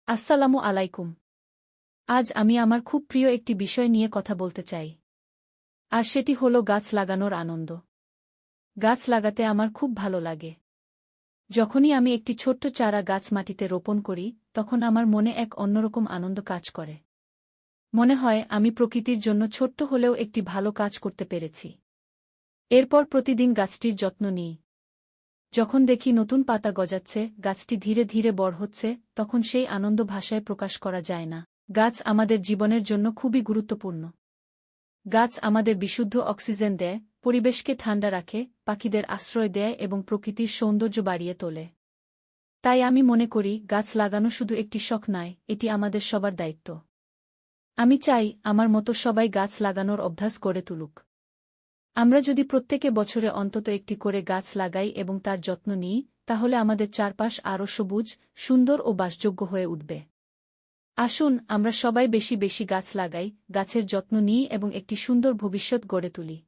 আসসালামু আলাইকুম। আজ আমি আমার খুব প্রিয় একটি বিষয় নিয়ে কথা বলতে চাই। আর সেটি হলো গাছ লাগানোর আনন্দ। গাছ লাগাতে আমার খুব ভালো লাগে। যখনই আমি একটি ছোট্ট চারা গাছ মাটিতে রোপণ করি, তখন আমার মনে এক অন্যরকম আনন্দ কাজ করে। মনে হয় আমি প্রকৃতির জন্য ছোট্ট হলেও একটি ভালো কাজ করতে পেরেছি। এরপর প্রতিদিন গাছটির যত্ন নিই। যখন দেখি নতুন পাতা গজাচ্ছে, গাছটি ধীরে ধীরে বড় হচ্ছে, তখন সেই আনন্দ ভাষায় প্রকাশ করা যায় না। গাছ আমাদের জীবনের জন্য খুবই গুরুত্বপূর্ণ। গাছ আমাদের বিশুদ্ধ অক্সিজেন দেয়, পরিবেশকে ঠান্ডা রাখে, পাখিদের আশ্রয় দেয় এবং প্রকৃতির সৌন্দর্য বাড়িয়ে তোলে। তাই আমি মনে করি গাছ লাগানো শুধু একটি শখ নয়, এটি আমাদের সবার দায়িত্ব। আমি চাই আমার মতো সবাই গাছ লাগানোর অভ্যাস গড়ে তুলুক। আমরা যদি প্রত্যেকে বছরে অন্তত একটি করে গাছ লাগাই এবং তার যত্ন নিই, তাহলে আমাদের চারপাশ আরও সবুজ, সুন্দর ও বাসযোগ্য হয়ে উঠবে। আসুন আমরা সবাই বেশি বেশি গাছ লাগাই, গাছের যত্ন নিই এবং একটি সুন্দর ভবিষ্যৎ গড়ে তুলি।